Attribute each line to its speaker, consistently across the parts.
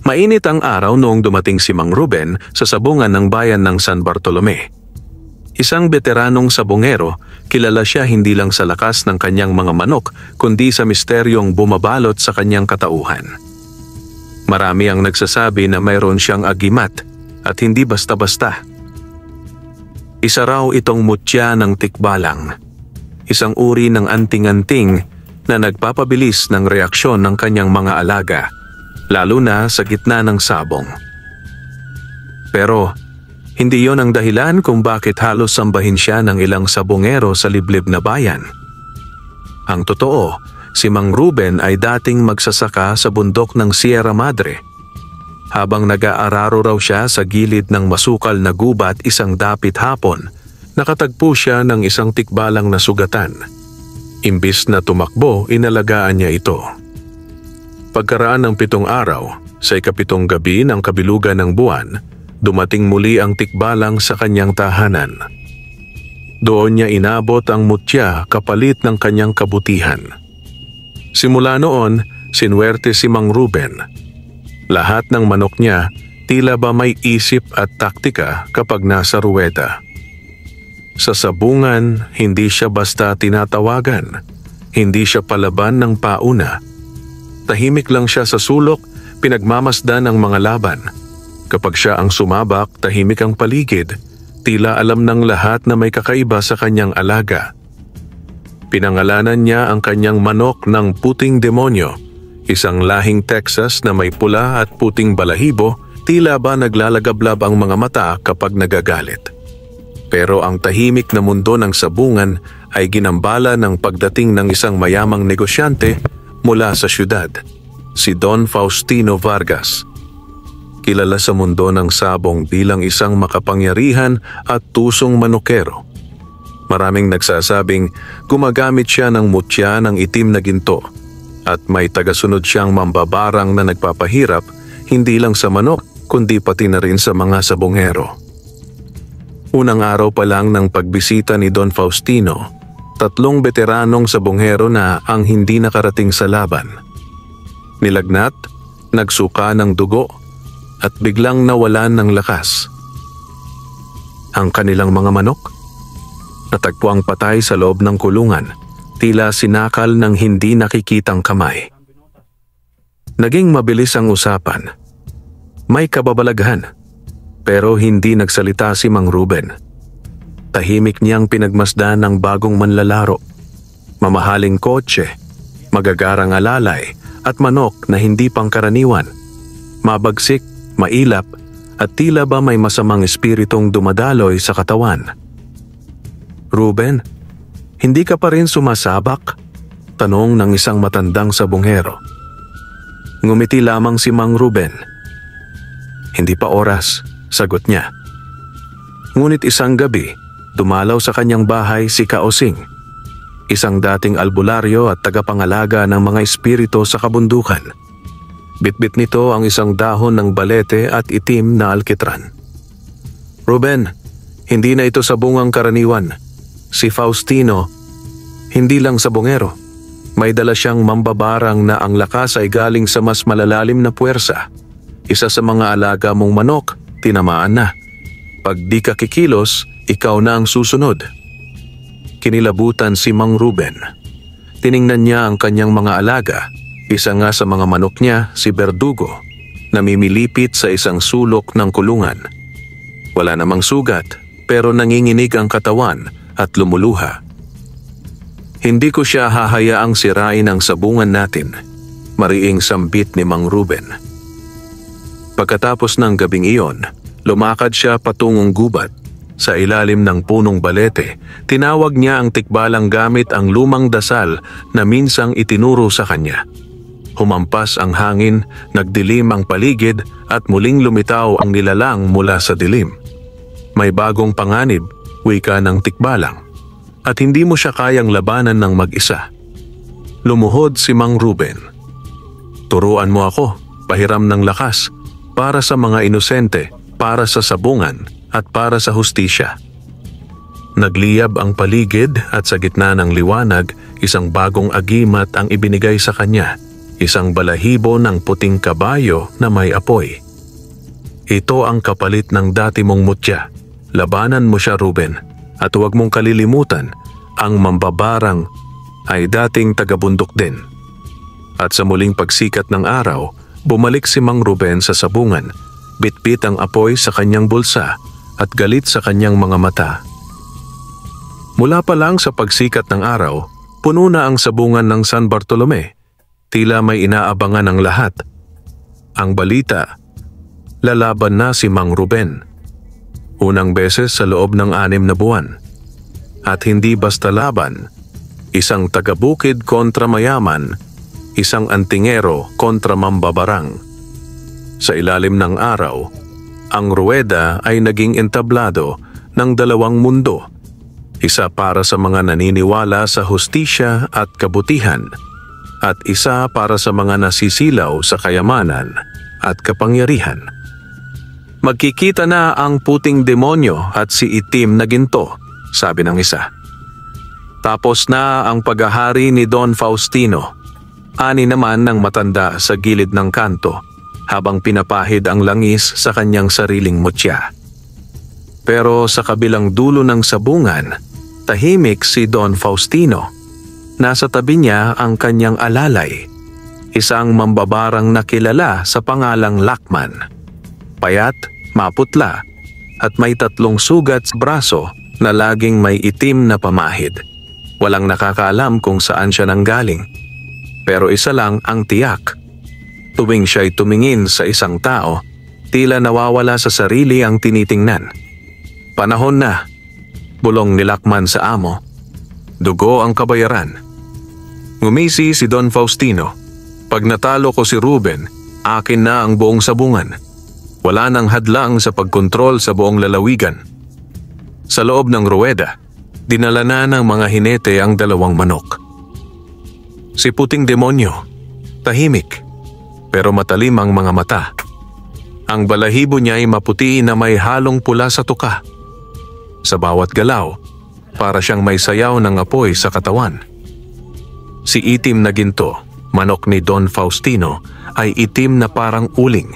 Speaker 1: Mainit ang araw noong dumating si Mang Ruben sa sabungan ng bayan ng San Bartolome. Isang veteranong sabungero, kilala siya hindi lang sa lakas ng kanyang mga manok kundi sa misteryong bumabalot sa kanyang katauhan. Marami ang nagsasabi na mayroon siyang agimat at hindi basta-basta. Isa raw itong mutya ng tikbalang, isang uri ng anting-anting na nagpapabilis ng reaksyon ng kanyang mga alaga, lalo na sa gitna ng sabong. Pero hindi yon ang dahilan kung bakit halos sambahin siya ng ilang sabongero sa liblib na bayan. Ang totoo, si Mang Ruben ay dating magsasaka sa bundok ng Sierra Madre. Habang nag-aararo raw siya sa gilid ng masukal na gubat isang dapit hapon, nakatagpo siya ng isang tikbalang na sugatan. Imbis na tumakbo, inalagaan niya ito. Pagkaraan ng 7 araw, sa ika-7 gabi ng kabilugan ng buwan, dumating muli ang tikbalang sa kanyang tahanan. Doon niya inabot ang mutya kapalit ng kanyang kabutihan. Simula noon, sinwerte si Mang Ruben. Lahat ng manok niya tila ba may isip at taktika kapag nasa ruweda. Sa sabungan, hindi siya basta tinatawagan. Hindi siya palaban ng pauna. Tahimik lang siya sa sulok, pinagmamasdan ang mga laban. Kapag siya ang sumabak, tahimik ang paligid. Tila alam ng lahat na may kakaiba sa kanyang alaga. Pinangalanan niya ang kanyang manok ng puting demonyo, isang lahing Texas na may pula at puting balahibo, tila ba naglalagablab ang mga mata kapag nagagalit. Pero ang tahimik na mundo ng sabungan ay ginambala ng pagdating ng isang mayamang negosyante mula sa syudad, si Don Faustino Vargas. Kilala sa mundo ng sabong bilang isang makapangyarihan at tusong manokero. Maraming nagsasabing gumagamit siya ng mutya ng itim na ginto at may tagasunod siyang mambabarang na nagpapahirap hindi lang sa manok kundi pati na rin sa mga sabongero. Unang araw pa lang ng pagbisita ni Don Faustino, 3 veteranong sabongero na ang hindi nakarating sa laban. Nilagnat, nagsuka ng dugo, at biglang nawalan ng lakas. Ang kanilang mga manok, natagpuang patay sa loob ng kulungan, tila sinakal ng hindi nakikitang kamay. Naging mabilis ang usapan. May kababalaghan, pero hindi nagsalita si Mang Ruben. Tahimik niyang pinagmasdan ng bagong manlalaro, mamahaling kotse, magagarang alalay, at manok na hindi pangkaraniwan, mabagsik, mailap, at tila ba may masamang espiritong dumadaloy sa katawan. "Ruben, hindi ka pa rin sumasabak?" tanong ng isang matandang sabongero. Ngumiti lamang si Mang Ruben. "Hindi pa oras," sagot niya. Ngunit isang gabi, dumalaw sa kanyang bahay si Kaosing, isang dating albularyo at tagapangalaga ng mga espiritu sa kabundukan. Bitbit nito ang isang dahon ng balete at itim na alkitran. "Ruben, hindi na ito sabungang karaniwan. Si Faustino, hindi lang sabongero. May dala siyang mambabarang na ang lakas ay galing sa mas malalalim na puwersa. Isa sa mga alaga mong manok, tinamaan na. Pag di ka kikilos, ikaw na ang susunod." Kinilabutan si Mang Ruben. Tiningnan niya ang kanyang mga alaga. Isa nga sa mga manok niya, si Verdugo, namimilipit sa isang sulok ng kulungan. Wala namang sugat, pero nanginginig ang katawan at lumuluha. "Hindi ko siya hahayaang sirain ang sabungan natin," mariing sambit ni Mang Ruben. Pagkatapos ng gabing iyon, lumakad siya patungong gubat. Sa ilalim ng punong balete, tinawag niya ang tikbalang gamit ang lumang dasal na minsang itinuro sa kanya. Humampas ang hangin, nagdilim ang paligid at muling lumitaw ang nilalang mula sa dilim. "May bagong panganib," wika ng tikbalang, "at hindi mo siya kayang labanan ng mag-isa." Lumuhod si Mang Ruben. "Turuan mo ako, pahiram ng lakas, para sa mga inosente, para sa sabungan, at para sa hustisya." Nagliyab ang paligid at sa gitna ng liwanag, isang bagong agimat ang ibinigay sa kanya. isang balahibo ng puting kabayo na may apoy. Ito ang kapalit ng dati mong mutya. Labanan mo siya, Ruben, at huwag mong kalilimutan, ang mambabarang ay dating tagabundok din. At sa muling pagsikat ng araw, bumalik si Mang Ruben sa sabungan, bitbit ang apoy sa kanyang bulsa at galit sa kanyang mga mata. Mula pa lang sa pagsikat ng araw, puno na ang sabungan ng San Bartolome. Tila may inaabangan ng lahat. Ang balita, lalaban na si Mang Ruben. Unang beses sa loob ng 6 na buwan. At hindi basta laban, isang taga-bukid kontra mayaman, isang antingero kontra mambabarang. Sa ilalim ng araw, ang ruweda ay naging entablado ng 2 mundo. Isa para sa mga naniniwala sa hustisya at kabutihan, at isa para sa mga nasisilaw sa kayamanan at kapangyarihan. Magkikita na ang puting demonyo at si itim na ginto, sabi ng isa. Tapos na ang paghahari ni Don Faustino, ani naman ng matanda sa gilid ng kanto, habang pinapahid ang langis sa kanyang sariling mutya. Pero sa kabilang dulo ng sabungan, tahimik si Don Faustino. Nasa tabi niya ang kanyang alalay, isang mambabarang na kilala sa pangalang Lakman. Payat, maputla, at may 3 sugat sa braso na laging may itim na pamahid. Walang nakakaalam kung saan siya nanggaling. Pero isa lang ang tiyak. Tuwing siya'y tumingin sa isang tao, tila nawawala sa sarili ang tinitingnan. Panahon na, bulong ni Lakman sa amo. Dugo ang kabayaran. Ngumisi si Don Faustino. Pag natalo ko si Ruben, akin na ang buong sabungan. Wala nang hadlang sa pagkontrol sa buong lalawigan. Sa loob ng ruweda, dinala na ng mga hinete ang 2 manok. Si puting demonyo, tahimik, pero matalim ang mga mata. Ang balahibo niya ay maputi na may halong pula sa tuka. Sa bawat galaw, para siyang may sayaw ng apoy sa katawan. Si itim na ginto, manok ni Don Faustino, ay itim na parang uling,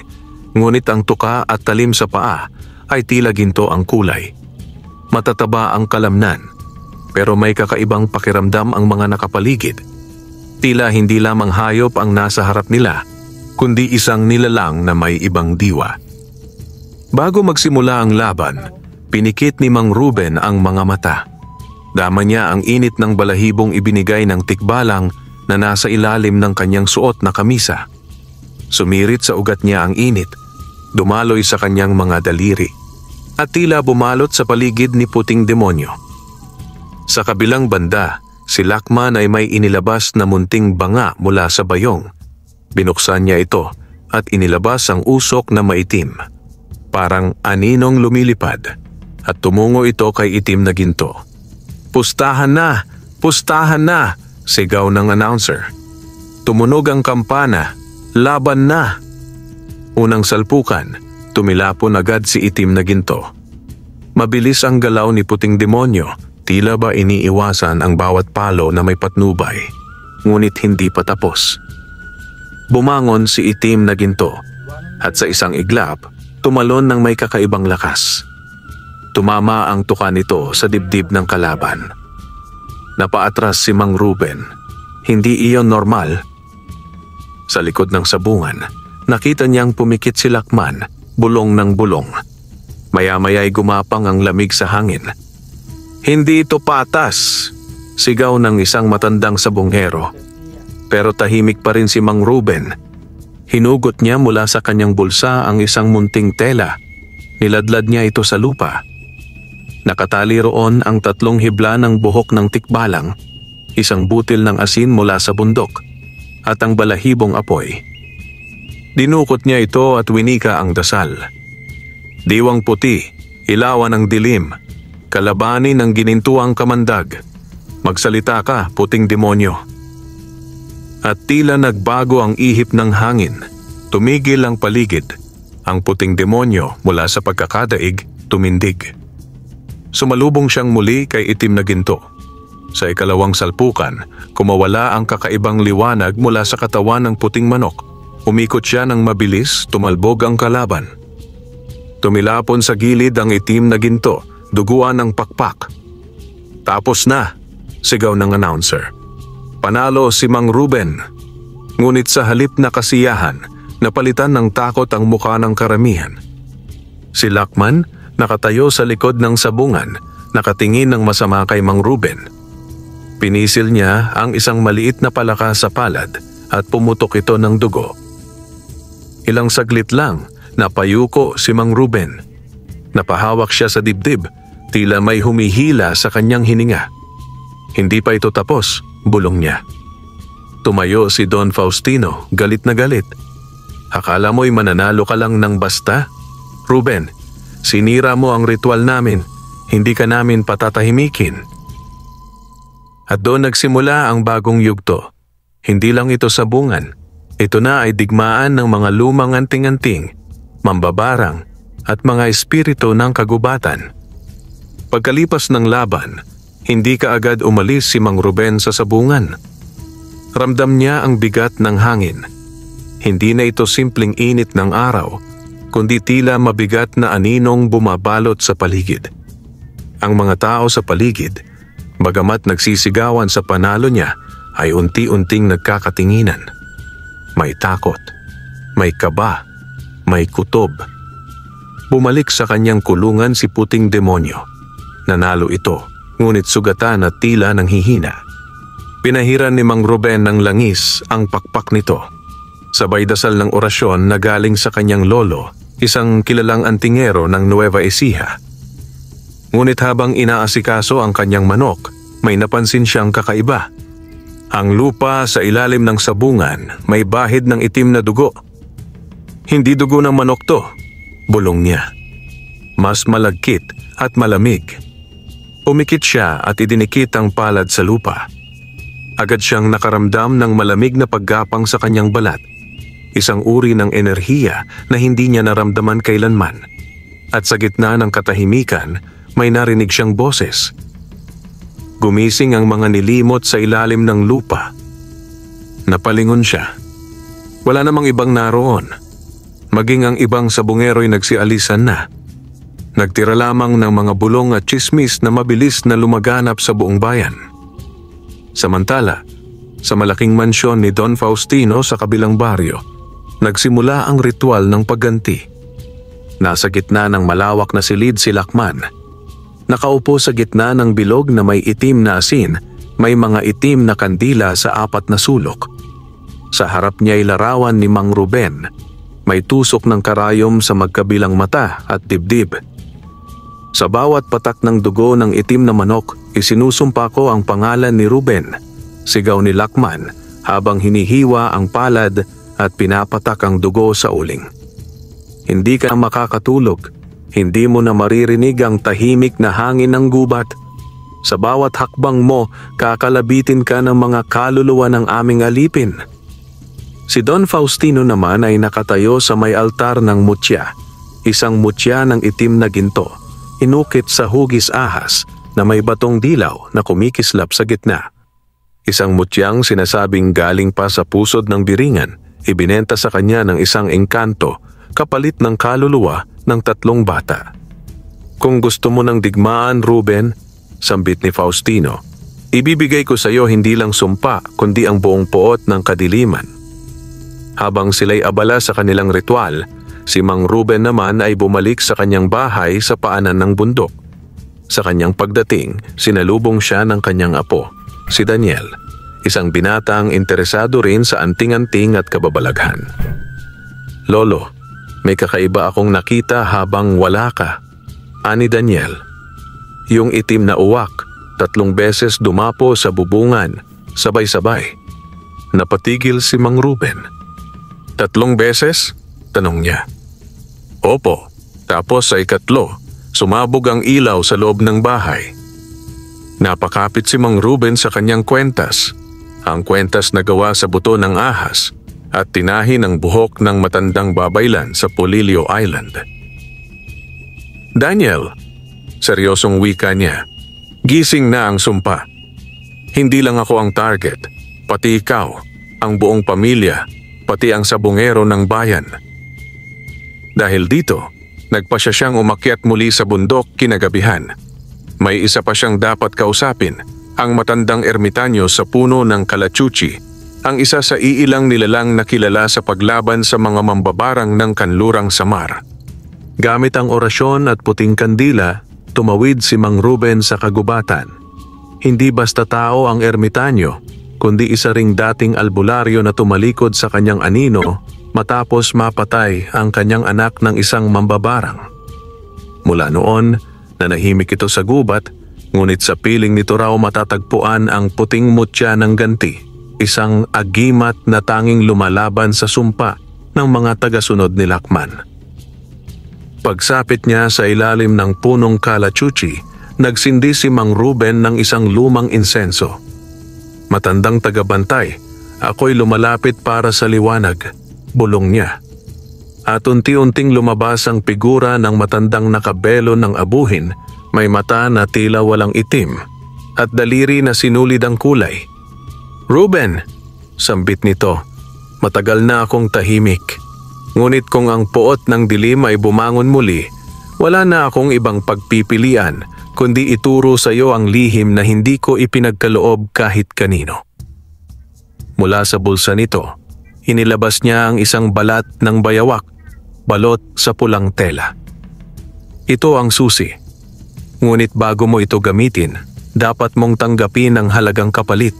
Speaker 1: ngunit ang tuka at talim sa paa ay tila ginto ang kulay. Matataba ang kalamnan, pero may kakaibang pakiramdam ang mga nakapaligid. Tila hindi lamang hayop ang nasa harap nila, kundi isang nilalang na may ibang diwa. Bago magsimula ang laban, pinikit ni Mang Ruben ang mga mata. Dama niya ang init ng balahibong ibinigay ng tikbalang na nasa ilalim ng kanyang suot na kamisa. Sumirit sa ugat niya ang init, dumaloy sa kanyang mga daliri, at tila bumalot sa paligid ni puting demonyo. Sa kabilang banda, si Lakman ay may inilabas na munting banga mula sa bayong. Binuksan niya ito at inilabas ang usok na maitim. Parang aninong lumilipad, at tumungo ito kay itim na ginto. Pustahan na! Pustahan na! Sigaw ng announcer. Tumunog ang kampana. Laban na! Unang salpukan, tumilapon agad si itim na ginto. Mabilis ang galaw ni puting demonyo, tila ba iniiwasan ang bawat palo na may patnubay. Ngunit hindi pa tapos. Bumangon si itim na ginto, at sa isang iglap, tumalon ng may kakaibang lakas. Tumama ang tuka nito sa dibdib ng kalaban. Napaatras si Mang Ruben. Hindi iyon normal. Sa likod ng sabungan, nakita niyang pumikit si Lakman, bulong ng bulong. Maya-maya'y gumapang ang lamig sa hangin. Hindi ito patas! Sigaw ng isang matandang sabonghero. Pero tahimik pa rin si Mang Ruben. Hinugot niya mula sa kanyang bulsa ang isang munting tela. Niladlad niya ito sa lupa. Nakatali roon ang 3 hibla ng buhok ng tikbalang, isang butil ng asin mula sa bundok, at ang balahibong apoy. Dinukot niya ito at winika ang dasal. Diwang puti, ilawan ng dilim, kalabanin ng ginintuang kamandag. Magsalita ka, puting demonyo. At tila nagbago ang ihip ng hangin. Tumigil ang paligid. Ang puting demonyo mula sa pagkakadaig, tumindig. Sumalubong siyang muli kay itim na ginto. Sa ikalawang salpukan, kumawala ang kakaibang liwanag mula sa katawan ng puting manok. Umikot siya ng mabilis, tumalbog ang kalaban. Tumilapon sa gilid ang itim na ginto, duguan ng pakpak. "Tapos na," sigaw ng announcer. Panalo si Mang Ruben. Ngunit sa halip na kasiyahan, napalitan ng takot ang mukha ng karamihan. Si Lachman, nakatayo sa likod ng sabungan, nakatingin ng masama kay Mang Ruben. Pinisil niya ang isang maliit na palaka sa palad at pumutok ito ng dugo. Ilang saglit lang, napayuko si Mang Ruben. Napahawak siya sa dibdib, tila may humihila sa kanyang hininga. Hindi pa ito tapos, bulong niya. Tumayo si Don Faustino, galit na galit. "Akala mo'y mananalo ka lang ng basta? Ruben, sinira mo ang ritual namin, hindi ka namin patatahimikin." At doon nagsimula ang bagong yugto. Hindi lang ito sabungan. Ito na ay digmaan ng mga lumang anting-anting, mambabarang, at mga espiritu ng kagubatan. Pagkalipas ng laban, hindi kaagad umalis si Mang Ruben sa sabungan. Ramdam niya ang bigat ng hangin. Hindi na ito simpleng init ng araw, kundi tila mabigat na aninong bumabalot sa paligid. Ang mga tao sa paligid, bagamat nagsisigawan sa panalo niya, ay unti-unting nagkakatinginan. May takot, may kaba, may kutob. Bumalik sa kanyang kulungan si puting demonyo. Nanalo ito, ngunit sugatan at tila nang hihina. Pinahiran ni Mang Ruben ng langis ang pakpak nito. Sabay dasal ng orasyon na galing sa kanyang lolo, isang kilalang antingero ng Nueva Ecija. Ngunit habang inaasikaso ang kanyang manok, may napansin siyang kakaiba. Ang lupa sa ilalim ng sabungan may bahid ng itim na dugo. "Hindi dugo ng manok to," bulong niya. Mas malagkit at malamig. Umikit siya at idinikit ang palad sa lupa. Agad siyang nakaramdam ng malamig na paggapang sa kanyang balat. Isang uri ng enerhiya na hindi niya naramdaman kailanman. At sa gitna ng katahimikan, may narinig siyang boses. Gumising ang mga nilimot sa ilalim ng lupa. Napalingon siya. Wala namang ibang naroon. Maging ang ibang sabungero'y nagsialisan na. Nagtira lamang ng mga bulong at tsismis na mabilis na lumaganap sa buong bayan. Samantala, sa malaking mansyon ni Don Faustino sa kabilang baryo, nagsimula ang ritual ng pagganti. Nasa gitna ng malawak na silid si Lachman. Nakaupo sa gitna ng bilog na may itim na asin, may mga itim na kandila sa 4 na sulok. Sa harap niya'y larawan ni Mang Ruben. May tusok ng karayom sa magkabilang mata at dibdib. Sa bawat patak ng dugo ng itim na manok, isinusumpa ko ang pangalan ni Ruben. Sigaw ni Lachman habang hinihiwa ang palad at pinapatak ang dugo sa uling. Hindi ka makakatulog. Hindi mo na maririnig ang tahimik na hangin ng gubat. Sa bawat hakbang mo, kakalabitin ka ng mga kaluluwa ng aming alipin. Si Don Faustino naman ay nakatayo sa may altar ng mutya. Isang mutya ng itim na ginto, inukit sa hugis ahas na may batong dilaw na kumikislap sa gitna. Isang mutyang sinasabing galing pa sa pusod ng biringan, ibinenta sa kanya ng isang engkanto, kapalit ng kaluluwa ng 3 bata. "Kung gusto mo ng digmaan, Ruben," sambit ni Faustino, "ibibigay ko sa iyo hindi lang sumpa kundi ang buong poot ng kadiliman." Habang sila'y abala sa kanilang ritual, si Mang Ruben naman ay bumalik sa kanyang bahay sa paanan ng bundok. Sa kanyang pagdating, sinalubong siya ng kanyang apo, si Daniel, isang binatang interesado rin sa anting-anting at kababalaghan. "Lolo, may kakaiba akong nakita habang wala ka," ani Daniel. Yung itim na uwak, 3 beses dumapo sa bubungan, sabay-sabay. Napatigil si Mang Ruben. "3 beses?" tanong niya. "Opo, tapos sa ikatlo, sumabog ang ilaw sa loob ng bahay." Napakapit si Mang Ruben sa kanyang kwentas. Ang kwentas na gawa sa buto ng ahas at tinahi ng buhok ng matandang babaylan sa Polillo Island. "Daniel," seryosong wika niya, "gising na ang sumpa. Hindi lang ako ang target, pati ikaw, ang buong pamilya, pati ang sabongero ng bayan. Dahil dito, nagpasya siyang umakyat muli sa bundok kinagabihan. May isa pa siyang dapat kausapin, ang matandang ermitanyo sa puno ng Kalachuchi, ang isa sa iilang nilalang na kilala sa paglaban sa mga mambabarang ng kanlurang Samar. Gamit ang orasyon at puting kandila, tumawid si Mang Ruben sa kagubatan. Hindi basta tao ang ermitanyo, kundi isa ring dating albularyo na tumalikod sa kanyang anino matapos mapatay ang kanyang anak ng isang mambabarang. Mula noon, nanahimik ito sa gubat, ngunit sa piling nito raw matatagpuan ang puting mutya ng ganti, isang agimat na tanging lumalaban sa sumpa ng mga tagasunod ni Lakman. Pagsapit niya sa ilalim ng punong Kalachuchi, nagsindi si Mang Ruben ng isang lumang insenso. Matandang tagabantay, ako'y lumalapit para sa liwanag, bulong niya. At unti-unting lumabas ang figura ng matandang nakabelo ng abuhin, may mata na tila walang itim, at daliri na sinulid ang kulay. "Ruben," sambit nito, "matagal na akong tahimik. Ngunit kung ang puot ng dilim ay bumangon muli, wala na akong ibang pagpipilian, kundi ituro sa iyo ang lihim na hindi ko ipinagkaloob kahit kanino." Mula sa bulsa nito, inilabas niya ang isang balat ng bayawak, balot sa pulang tela. "Ito ang susi. Ngunit bago mo ito gamitin, dapat mong tanggapin ang halagang kapalit.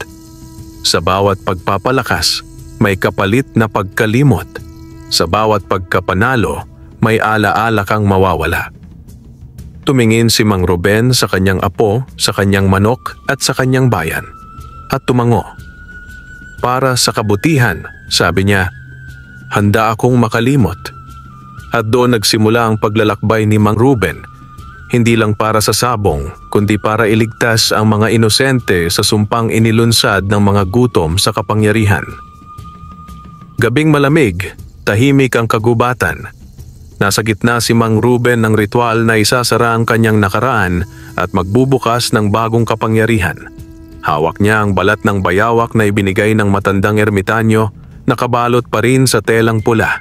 Speaker 1: Sa bawat pagpapalakas, may kapalit na pagkalimot. Sa bawat pagkapanalo, may alaala kang mawawala." Tumingin si Mang Ruben sa kanyang apo, sa kanyang manok at sa kanyang bayan, at tumango. "Para sa kabutihan," sabi niya, "handa akong makalimot." At doon nagsimula ang paglalakbay ni Mang Ruben, hindi lang para sa sabong, kundi para iligtas ang mga inosente sa sumpang inilunsad ng mga gutom sa kapangyarihan. Gabing malamig, tahimik ang kagubatan. Nasa gitna si Mang Ruben ng ritual na isasara ang kanyang nakaraan at magbubukas ng bagong kapangyarihan. Hawak niya ang balat ng bayawak na ibinigay ng matandang ermitanyo, nakabalot pa rin sa telang pula.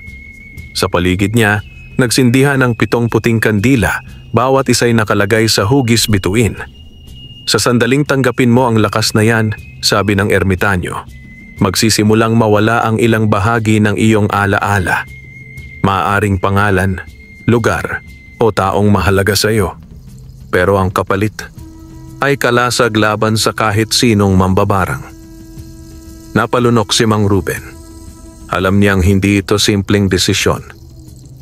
Speaker 1: Sa paligid niya, nagsindihan ang 7 puting kandila, bawat isa'y nakalagay sa hugis bituin. "Sa sandaling tanggapin mo ang lakas na yan," sabi ng ermitanyo, "magsisimulang mawala ang ilang bahagi ng iyong alaala. Maaaring pangalan, lugar, o taong mahalaga sa iyo. Pero ang kapalit ay kalasag laban sa kahit sinong mambabarang." Napalunok si Mang Ruben. Alam niyang hindi ito simpleng desisyon.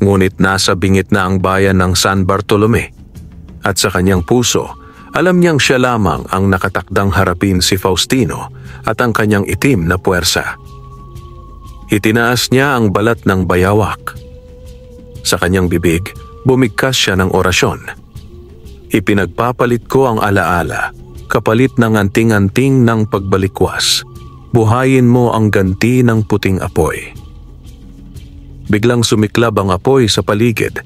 Speaker 1: Ngunit nasa bingit na ang bayan ng San Bartolome. At sa kanyang puso, alam niyang siya lamang ang nakatakdang harapin si Faustino at ang kanyang itim na puwersa. Itinaas niya ang balat ng bayawak. Sa kanyang bibig, bumigkas siya ng orasyon. "Ipinagpapalit ko ang alaala, kapalit ng anting-anting ng pagbalikwas. Buhayin mo ang ganti ng puting apoy." Biglang sumiklab ang apoy sa paligid.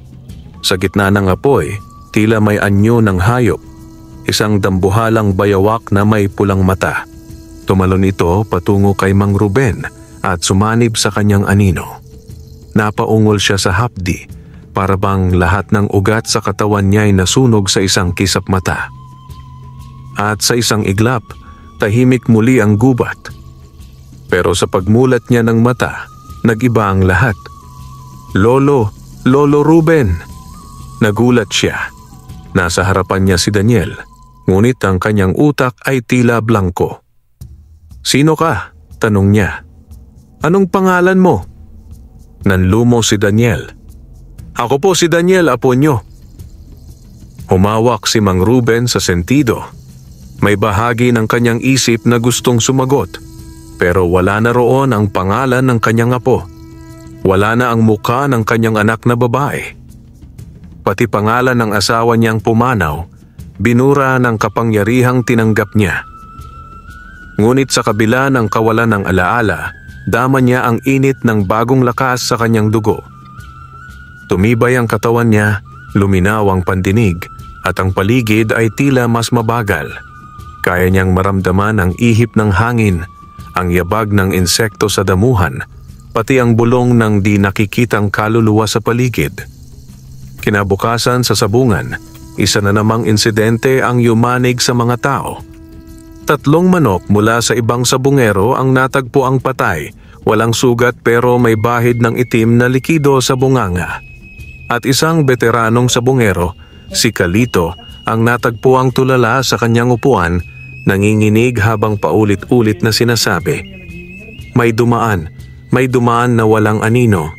Speaker 1: Sa gitna ng apoy, tila may anyo ng hayop, isang dambuhalang bayawak na may pulang mata. Tumalon ito patungo kay Mang Ruben at sumanib sa kanyang anino. Napaungol siya sa hapdi, para bang lahat ng ugat sa katawan niya ay nasunog sa isang kisap mata. At sa isang iglap, tahimik muli ang gubat. Pero sa pagmulat niya ng mata, nag-iba ang lahat. "Lolo, Lolo Ruben!" Nagulat siya. Nasa harapan niya si Daniel, ngunit ang kanyang utak ay tila blangko. "Sino ka?" tanong niya. "Anong pangalan mo?" Nanlumo si Daniel. "Ako po si Daniel, apo nyo." Humawak si Mang Ruben sa sentido. May bahagi ng kanyang isip na gustong sumagot, pero wala na roon ang pangalan ng kanyang apo. Wala na ang mukha ng kanyang anak na babae. Pati pangalan ng asawa niyang pumanaw, binura ng kapangyarihang tinanggap niya. Ngunit sa kabila ng kawalan ng alaala, dama niya ang init ng bagong lakas sa kanyang dugo. Tumibay ang katawan niya, luminaw ang pandinig, at ang paligid ay tila mas mabagal. Kaya niyang maramdaman ang ihip ng hangin, ang yabag ng insekto sa damuhan, pati ang bulong ng di nakikitang kaluluwa sa paligid. Kinabukasan sa sabungan, isa na namang insidente ang yumanig sa mga tao. 3 manok mula sa ibang sabungero ang natagpo ang patay, walang sugat pero may bahid ng itim na likido sa bunganga. At isang veteranong sabungero, si Kalito, ang natagpo ang tulala sa kanyang upuan, nanginginig habang paulit-ulit na sinasabi, may dumaan na walang anino."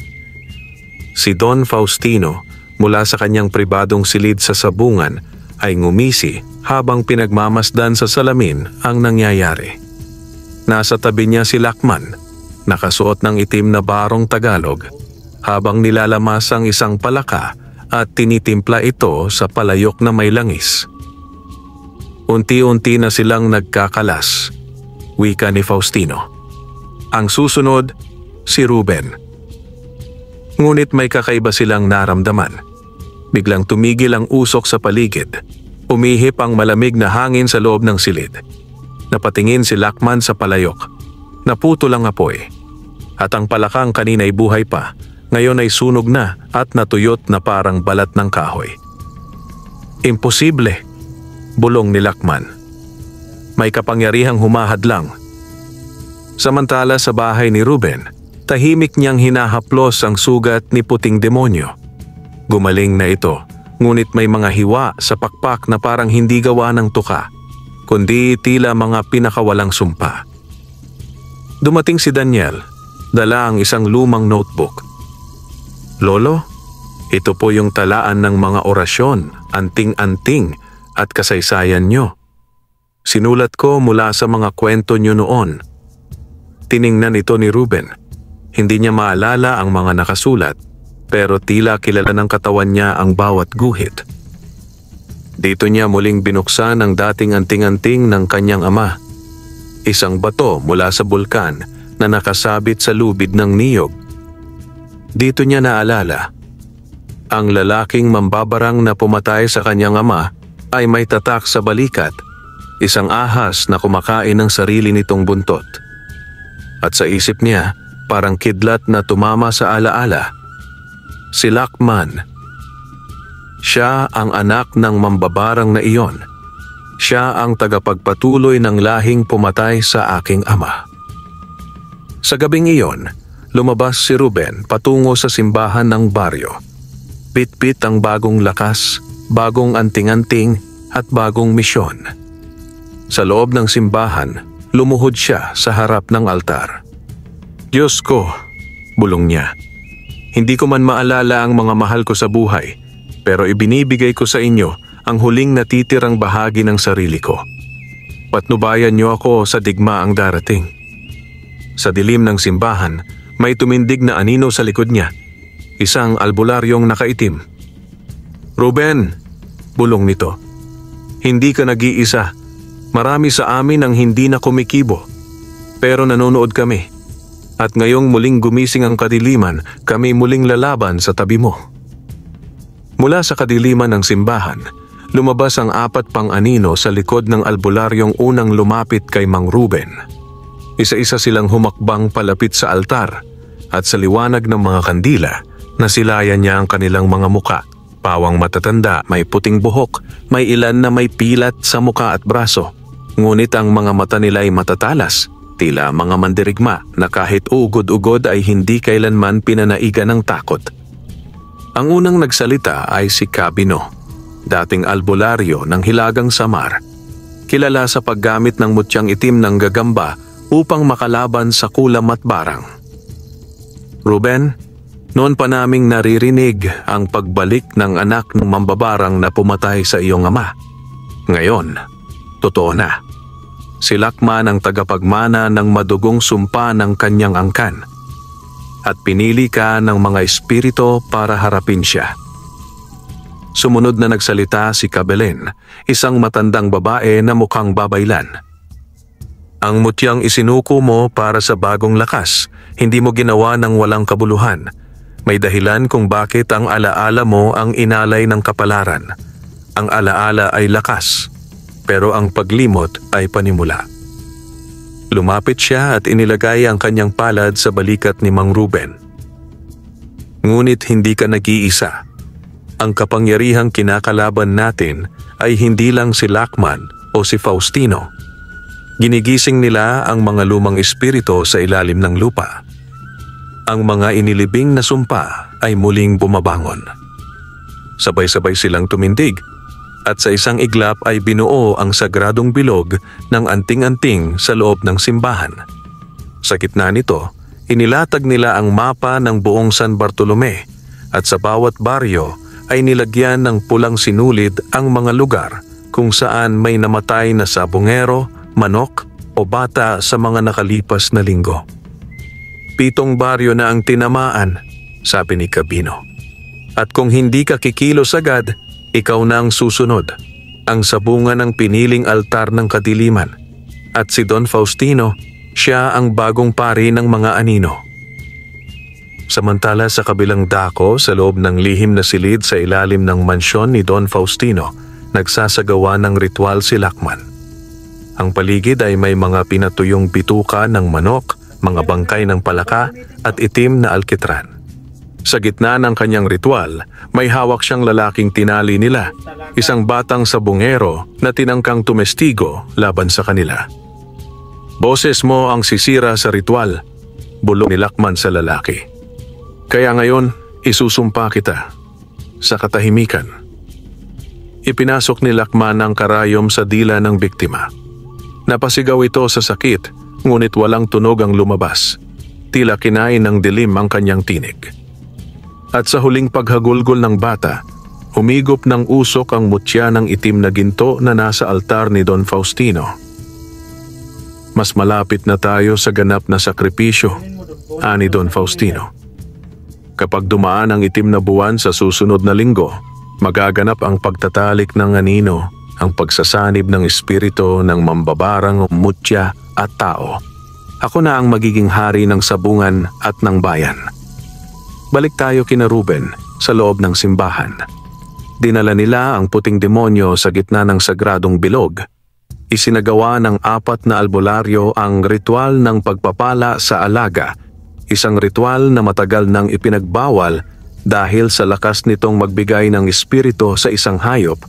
Speaker 1: Si Don Faustino, mula sa kanyang pribadong silid sa sabungan, ay ngumisi habang pinagmamasdan sa salamin ang nangyayari. Nasa tabi niya si Lakman, nakasuot ng itim na barong Tagalog, habang nilalamas ang isang palaka at tinitimpla ito sa palayok na may langis. Unti-unti na silang nagkakalas, wika ni Faustino. Ang susunod, si Ruben. Ngunit may kakaiba silang naramdaman. Biglang tumigil ang usok sa paligid. Umihip ang malamig na hangin sa loob ng silid. Napatingin si Lakman sa palayok. Naputol ang apoy. At ang palakang kanina'y buhay pa, ngayon ay sunog na at natuyot na parang balat ng kahoy. "Imposible," bulong ni Lakman. "May kapangyarihang humahadlang." Samantala sa bahay ni Ruben, tahimik niyang hinahaplos ang sugat ni puting demonyo. Gumaling na ito, ngunit may mga hiwa sa pakpak na parang hindi gawa ng tuka, kundi tila mga pinakawalang sumpa. Dumating si Daniel, dala ang isang lumang notebook. "Lolo, ito po yung talaan ng mga orasyon, anting-anting at kasaysayan nyo. Sinulat ko mula sa mga kwento nyo noon." Tiningnan ito ni Ruben. Hindi niya maalala ang mga nakasulat, pero tila kilala ng katawan niya ang bawat guhit. Dito niya muling binuksan ang dating anting-anting ng kanyang ama. Isang bato mula sa bulkan na nakasabit sa lubid ng niyog. Dito niya naalala, ang lalaking mambabarang na pumatay sa kanyang ama ay may tatak sa balikat, isang ahas na kumakain ng sarili nitong buntot. At sa isip niya, parang kidlat na tumama sa alaala, si Lakman. Siya ang anak ng mambabarang na iyon. Siya ang tagapagpatuloy ng lahing pumatay sa aking ama. Sa gabing iyon, lumabas si Ruben patungo sa simbahan ng baryo. Bit-bit ang bagong lakas, bagong anting-anting at bagong misyon. Sa loob ng simbahan, lumuhod siya sa harap ng altar. "Diyos ko," bulong niya, "hindi ko man maalala ang mga mahal ko sa buhay, pero ibinibigay ko sa inyo ang huling natitirang bahagi ng sarili ko. Patnubayan niyo ako sa digmaang darating." Sa dilim ng simbahan, may tumindig na anino sa likod niya, isang albularyong nakaitim. "Ruben," bulong nito, "hindi ka nag-iisa. Marami sa amin ang hindi na kumikibo, pero nanonood kami. At ngayong muling gumising ang kadiliman, kami muling lalaban sa tabi mo." Mula sa kadiliman ng simbahan, lumabas ang 4 pang anino sa likod ng albularyong unang lumapit kay Mang Ruben. Isa-isa silang humakbang palapit sa altar, at sa liwanag ng mga kandila, nasilayan niya ang kanilang mga muka. Pawang matatanda, may puting buhok, may ilan na may pilat sa muka at braso. Ngunit ang mga mata nila ay matatalas, tila mga mandirigma na kahit ugod-ugod ay hindi kailanman pinanaigan ng takot. Ang unang nagsalita ay si Cabino, dating albularyo ng Hilagang Samar, kilala sa paggamit ng mutyang itim ng gagamba upang makalaban sa kulam at barang. "Ruben, noon pa naming naririnig ang pagbalik ng anak ng mambabarang na pumatay sa iyong ama. Ngayon, totoo na. Si Lakman ang tagapagmana ng madugong sumpa ng kanyang angkan. At pinili ka ng mga espirito para harapin siya." Sumunod na nagsalita si Kabelen, isang matandang babae na mukhang babaylan. "Ang mutyang isinuko mo para sa bagong lakas, hindi mo ginawa ng walang kabuluhan. May dahilan kung bakit ang alaala mo ang inalay ng kapalaran. Ang alaala ay lakas. pero ang paglimot ay panimula. Lumapit siya at inilagay ang kanyang palad sa balikat ni Mang Ruben. Ngunit hindi ka nag-iisa. Ang kapangyarihang kinakalaban natin ay hindi lang si Lachman o si Faustino. Ginigising nila ang mga lumang espiritu sa ilalim ng lupa. Ang mga inilibing na sumpa ay muling bumabangon. Sabay-sabay silang tumindig at sa isang iglap ay binuo ang sagradong bilog ng anting-anting sa loob ng simbahan. Sa gitna nito, inilatag nila ang mapa ng buong San Bartolome at sa bawat baryo ay nilagyan ng pulang sinulid ang mga lugar kung saan may namatay na sabongero, manok o bata sa mga nakalipas na linggo. 7 baryo na ang tinamaan, sabi ni Gabino. At kung hindi ka kikilos agad, ikaw na ang susunod, ang sabungan ng piniling altar ng kadiliman. At si Don Faustino, siya ang bagong pari ng mga anino. Samantala sa kabilang dako sa loob ng lihim na silid sa ilalim ng mansyon ni Don Faustino, nagsasagawa ng ritual si Lachman. Ang paligid ay may mga pinatuyong bituka ng manok, mga bangkay ng palaka at itim na alkitran. Sa gitna ng kanyang ritual, may hawak siyang lalaking tinali nila, isang batang sabongero na tinangkang tumestigo laban sa kanila. Boses mo ang sisira sa ritual, bulong ni Lachman sa lalaki. Kaya ngayon, isusumpa kita sa katahimikan. Ipinasok ni Lachman ang karayom sa dila ng biktima. Napasigaw ito sa sakit, ngunit walang tunog ang lumabas. Tila kinain ng dilim ang kanyang tinig. At sa huling paghagulgol ng bata, humigop ng usok ang mutya ng itim na ginto na nasa altar ni Don Faustino. Mas malapit na tayo sa ganap na sakripisyo, ani Don Faustino. Kapag dumaan ang itim na buwan sa susunod na linggo, magaganap ang pagtatalik ng anino, ang pagsasanib ng espiritu ng mambabarang mutya at tao. Ako na ang magiging hari ng sabungan at ng bayan. Balik tayo kina Ruben sa loob ng simbahan. Dinala nila ang puting demonyo sa gitna ng sagradong bilog. Isinagawa ng 4 na albularyo ang ritual ng pagpapala sa alaga, isang ritual na matagal nang ipinagbawal dahil sa lakas nitong magbigay ng espiritu sa isang hayop.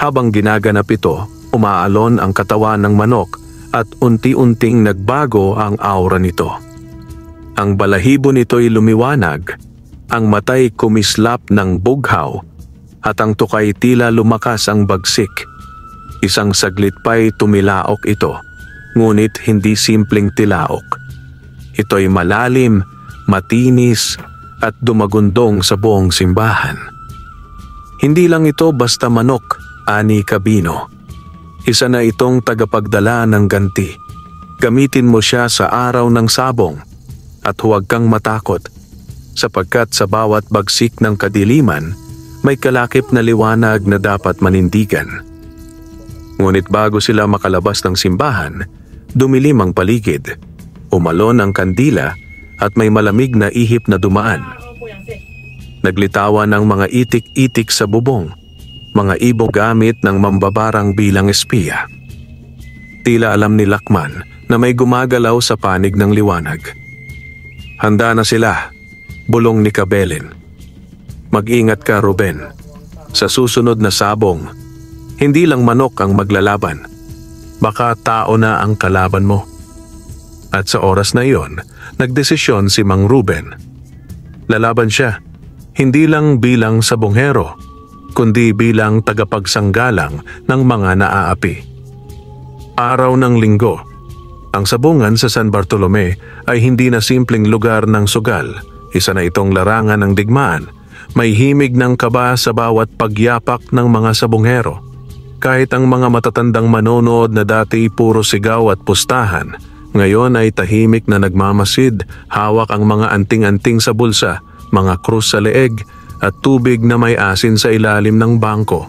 Speaker 1: Habang ginaganap ito, umaalon ang katawan ng manok at unti-unting nagbago ang aura nito. Ang balahibo nito'y lumiwanag, ang mata'y kumislap ng bughaw, at ang tukay tila lumakas ang bagsik. Isang saglit pa'y tumilaok ito, ngunit hindi simpleng tilaok. Ito'y malalim, matinis, at dumagundong sa buong simbahan. Hindi lang ito basta manok, ani Gabino. Isa na itong tagapagdala ng ganti. Gamitin mo siya sa araw ng sabong. At huwag kang matakot, sapagkat sa bawat bagsik ng kadiliman, may kalakip na liwanag na dapat manindigan. Ngunit bago sila makalabas ng simbahan, dumilim ang paligid, umalon ang kandila at may malamig na ihip na dumaan. Naglitawan ng mga itik-itik sa bubong, mga ibong gamit ng mambabarang bilang espiya. Tila alam ni Lachman na may gumagalaw sa panig ng liwanag. Handa na sila, bulong ni Cabelin. Mag-ingat ka, Ruben. Sa susunod na sabong, hindi lang manok ang maglalaban. Baka tao na ang kalaban mo. At sa oras na iyon, nagdesisyon si Mang Ruben. Lalaban siya, hindi lang bilang sabonghero, kundi bilang tagapagsanggalang ng mga naaapi. Araw ng linggo, ang sabungan sa San Bartolome ay hindi na simpleng lugar ng sugal. Isa na itong larangan ng digmaan. May himig ng kaba sa bawat pagyapak ng mga sabonghero. Kahit ang mga matatandang manonood na dati puro sigaw at pustahan, ngayon ay tahimik na nagmamasid, hawak ang mga anting-anting sa bulsa, mga krus sa leeg at tubig na may asin sa ilalim ng bangko.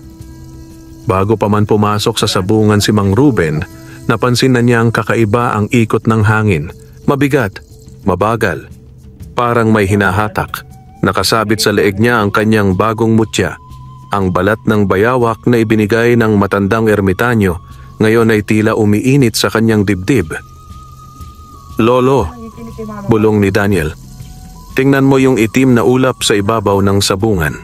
Speaker 1: Bago pa man pumasok sa sabungan si Mang Ruben, napansin na niyang kakaiba ang ikot ng hangin. Mabigat, mabagal, parang may hinahatak. Nakasabit sa leeg niya ang kanyang bagong mutya, ang balat ng bayawak na ibinigay ng matandang ermitanyo ngayon ay tila umiinit sa kanyang dibdib. "Lolo," bulong ni Daniel, "tingnan mo yung itim na ulap sa ibabaw ng sabungan."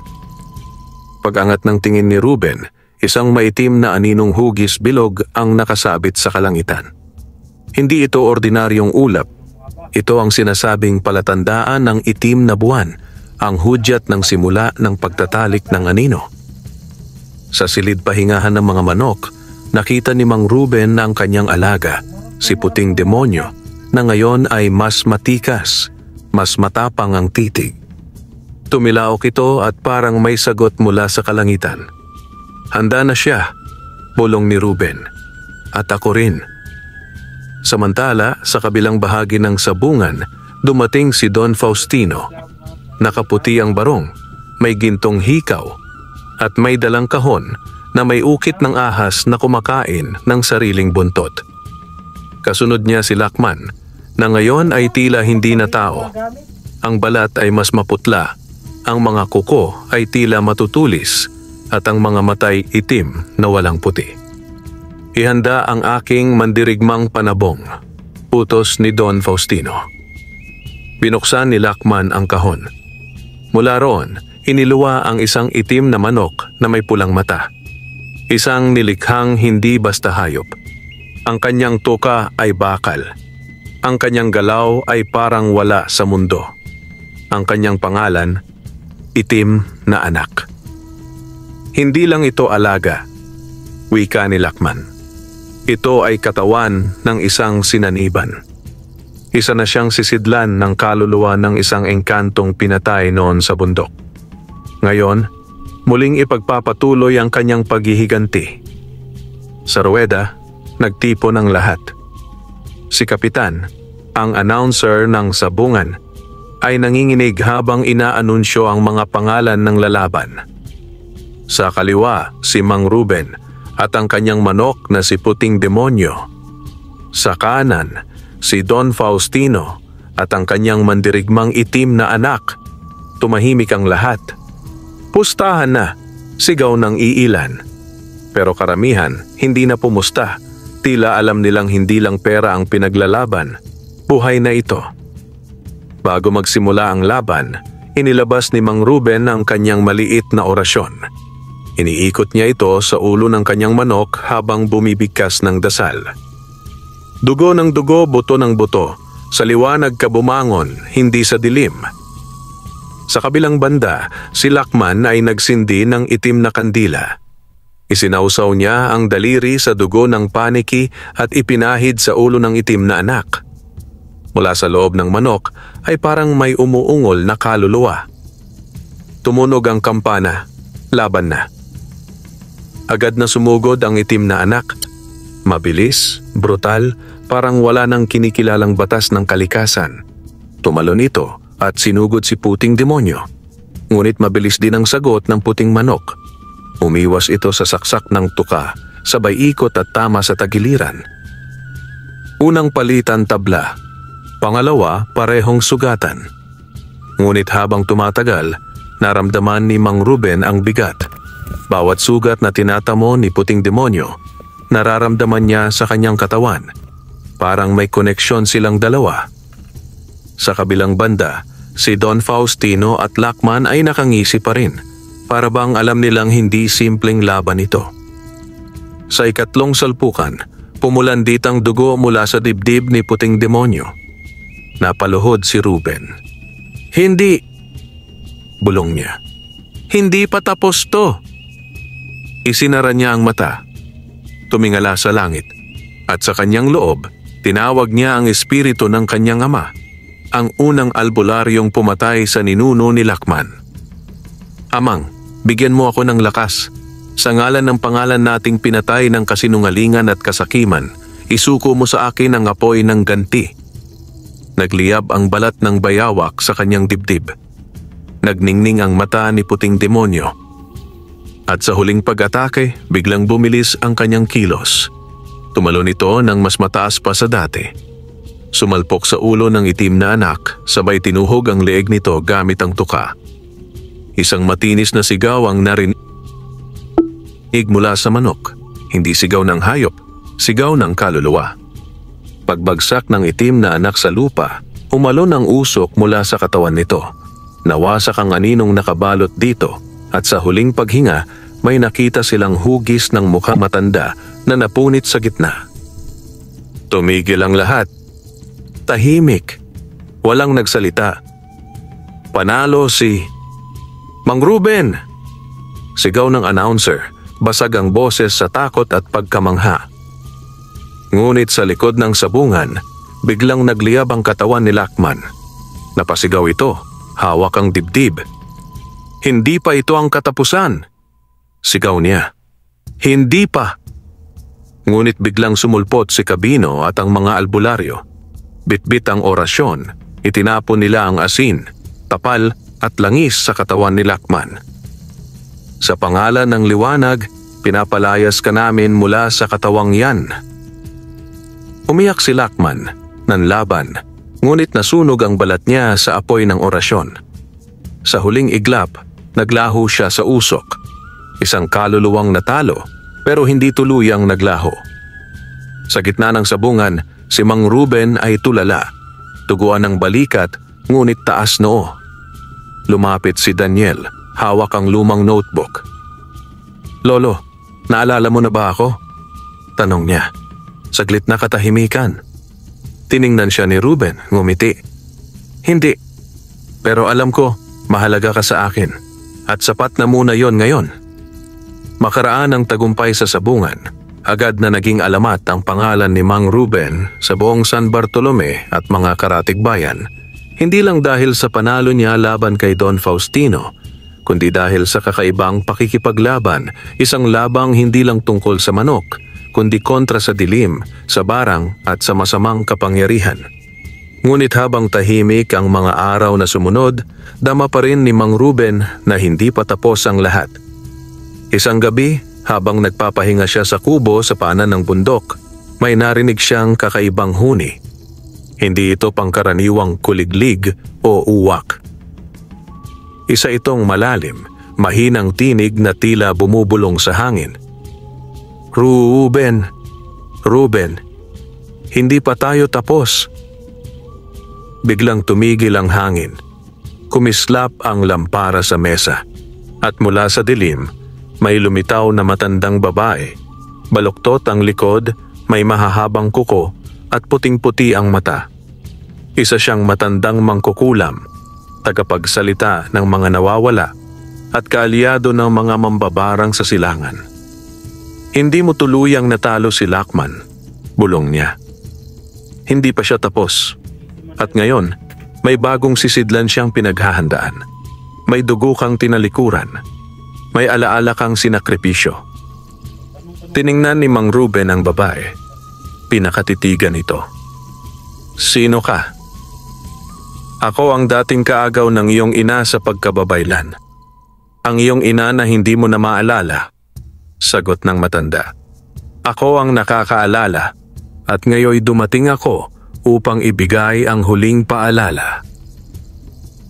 Speaker 1: Pag-angat ng tingin ni Ruben, isang maitim na aninong hugis bilog ang nakasabit sa kalangitan. Hindi ito ordinaryong ulap. Ito ang sinasabing palatandaan ng itim na buwan, ang hudyat ng simula ng pagtatalik ng anino. Sa silid pahingahan ng mga manok, nakita ni Mang Ruben na ang kanyang alaga, si puting demonyo, na ngayon ay mas matikas, mas matapang ang titig. Tumilaok ito at parang may sagot mula sa kalangitan. "Handa na siya," bulong ni Ruben. "At ako rin." Samantala, sa kabilang bahagi ng sabungan, dumating si Don Faustino. Nakaputi ang barong, may gintong hikaw, at may dalang kahon na may ukit ng ahas na kumakain ng sariling buntot. Kasunod niya si Lachman, na ngayon ay tila hindi na tao. Ang balat ay mas maputla, ang mga kuko ay tila matutulis, at ang mga matay itim na walang puti. "Ihanda ang aking mandirigmang panabong," utos ni Don Faustino. Binuksan ni Lachman ang kahon. Mula roon, iniluwa ang isang itim na manok na may pulang mata. Isang nilikhang hindi basta hayop. Ang kanyang tuka ay bakal. Ang kanyang galaw ay parang wala sa mundo. Ang kanyang pangalan, Itim na Anak. Hindi lang ito alaga, wika ni Lachman. Ito ay katawan ng isang sinaniban. Isa na siyang sisidlan ng kaluluwa ng isang engkantong pinatay noon sa bundok. Ngayon, muling ipagpapatuloy ang kanyang paghihiganti. Sa ruweda, nagtipo ng lahat. Si Kapitan, ang announcer ng sabungan, ay nanginginig habang inaanunsyo ang mga pangalan ng lalaban. Sa kaliwa, si Mang Ruben at ang kanyang manok na si Puting Demonyo. Sa kanan, si Don Faustino at ang kanyang mandirigmang itim na anak. Tumahimik ang lahat. "Pustahan na!" sigaw ng iilan. Pero karamihan hindi na pumusta. Tila alam nilang hindi lang pera ang pinaglalaban. Buhay na ito. Bago magsimula ang laban, inilabas ni Mang Ruben ang kanyang maliit na orasyon. Iniikot niya ito sa ulo ng kanyang manok habang bumibigkas ng dasal. "Dugo ng dugo, buto ng buto. Sa liwanag ka bumangon, hindi sa dilim." Sa kabilang banda, si Lachman ay nagsindi ng itim na kandila. Isinausaw niya ang daliri sa dugo ng paniki at ipinahid sa ulo ng itim na anak. Mula sa loob ng manok ay parang may umuungol na kaluluwa. Tumunog ang kampana. Laban na. Agad na sumugod ang itim na anak. Mabilis, brutal, parang wala nang kinikilalang batas ng kalikasan. Tumalon ito at sinugod si Puting Demonyo. Ngunit mabilis din ang sagot ng puting manok. Umiwas ito sa saksak ng tuka, sabay ikot at tama sa tagiliran. Unang palitan tabla. Pangalawa, parehong sugatan. Ngunit habang tumatagal, naramdaman ni Mang Ruben ang bigat. Bawat sugat na tinatamo ni Puting Demonyo, nararamdaman niya sa kanyang katawan. Parang may koneksyon silang dalawa. Sa kabilang banda, si Don Faustino at Lachman ay nakangisi pa rin. Para bang alam nilang hindi simpleng laban ito. Sa ikatlong salpukan, pumulandit ang dugo mula sa dibdib ni Puting Demonyo. Napaluhod si Ruben. "Hindi!" bulong niya. "Hindi pa tapos to!" Isinara niya ang mata. Tumingala sa langit. At sa kanyang loob, tinawag niya ang espiritu ng kanyang ama, ang unang albularyong pumatay sa ninuno ni Lachman. "Amang, bigyan mo ako ng lakas. Sa ngalan ng pangalan nating pinatay ng kasinungalingan at kasakiman, isuko mo sa akin ang apoy ng ganti." Nagliyab ang balat ng bayawak sa kanyang dibdib. Nagningning ang mata ni Puting Demonyo. At sa huling pag-atake, biglang bumilis ang kanyang kilos. Tumalon ito ng mas mataas pa sa dati. Sumalpok sa ulo ng itim na anak, sabay tinuhog ang leeg nito gamit ang tuka. Isang matinis na sigaw ang narinig mula sa manok. Hindi sigaw ng hayop, Sigaw ng kaluluwa. Pagbagsak ng itim na anak sa lupa, umalon ang usok mula sa katawan nito. Nawasak ang aninong nakabalot dito at sa huling paghinga may nakita silang hugis ng mukhang matanda na napunit sa gitna. Tumigil ang lahat. Tahimik. Walang nagsalita. Panalo si Mang Ruben! Sigaw ng announcer, basag ang boses sa takot at pagkamangha. Ngunit sa likod ng sabungan, biglang nagliyab ang katawan ni Lachman. Napasigaw ito, hawak ang dibdib. Hindi pa ito ang katapusan! Sigaw niya. Hindi pa! Ngunit biglang sumulpot si Cabino at ang mga albularyo. Bitbit ang orasyon, itinapon nila ang asin, tapal at langis sa katawan ni Lachman. Sa pangalan ng liwanag, pinapalayas ka namin mula sa katawang yan. Umiyak si Lachman, nanlaban, ngunit nasunog ang balat niya sa apoy ng orasyon. Sa huling iglap, naglaho siya sa usok. Isang kaluluwang natalo, pero hindi tuluyang naglaho. Sa gitna ng sabungan, si Mang Ruben ay tulala. Tuguan ng balikat, ngunit taas noo. Lumapit si Daniel, hawak ang lumang notebook. Lolo, naalala mo na ba ako? Tanong niya. Saglit na katahimikan. Tiningnan siya ni Ruben, ngumiti. Hindi. Pero alam ko, mahalaga ka sa akin. At sapat na muna yon ngayon. Makaraan ang tagumpay sa sabungan. Agad na naging alamat ang pangalan ni Mang Ruben sa buong San Bartolome at mga karatig bayan. Hindi lang dahil sa panalo niya laban kay Don Faustino, kundi dahil sa kakaibang pakikipaglaban, isang labang hindi lang tungkol sa manok, kundi kontra sa dilim, sa barang at sa masamang kapangyarihan. Ngunit habang tahimik ang mga araw na sumunod, dama pa rin ni Mang Ruben na hindi pa tapos ang lahat. Isang gabi, habang nagpapahinga siya sa kubo sa paanan ng bundok, may narinig siyang kakaibang huni. Hindi ito pangkaraniwang kuliglig o uwak. Isa itong malalim, mahinang tinig na tila bumubulong sa hangin. Ruben, Ruben, hindi pa tayo tapos. Biglang tumigil ang hangin. Kumislap ang lampara sa mesa. At mula sa dilim, may lumitaw na matandang babae. Baluktot ang likod, may mahahabang kuko at puting-puti ang mata. Isa siyang matandang mangkukulam, tagapagsalita ng mga nawawala at kaalyado ng mga mambabarang sa silangan. Hindi mo tuluyang natalo si Lachman, bulong niya. Hindi pa siya tapos. At ngayon, may bagong sisidlan siyang pinaghahandaan. May dugo kang tinalikuran. May alaala kang sinakripisyo. Tiningnan ni Mang Ruben ang babae. Pinakatitigan ito. Sino ka? Ako ang dating kaagaw ng iyong ina sa pagkababaylan. Ang iyong ina na hindi mo na maalala. Sagot ng matanda. Ako ang nakakaalala at ngayoy dumating ako upang ibigay ang huling paalala.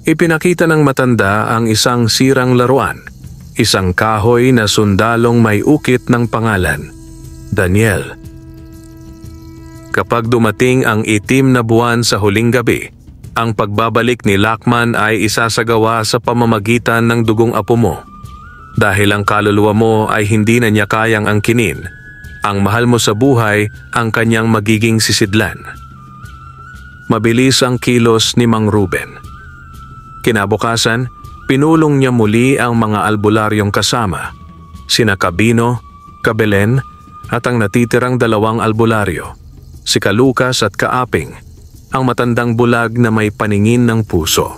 Speaker 1: Ipinakita ng matanda ang isang sirang laruan, isang kahoy na sundalong may ukit ng pangalan, Daniel. Kapag dumating ang itim na buwan sa huling gabi, ang pagbabalik ni Lachman ay isasagawa sa pamamagitan ng dugong apo mo. Dahil ang kaluluwa mo ay hindi na niya kayang angkinin, ang mahal mo sa buhay ang kanyang magiging sisidlan. Mabilis ang kilos ni Mang Ruben. Kinabukasan, pinulong niya muli ang mga albularyong kasama, sina Cabino, Cabelen at ang natitirang dalawang albularyo, si Lucas at Kaaping, ang matandang bulag na may paningin ng puso.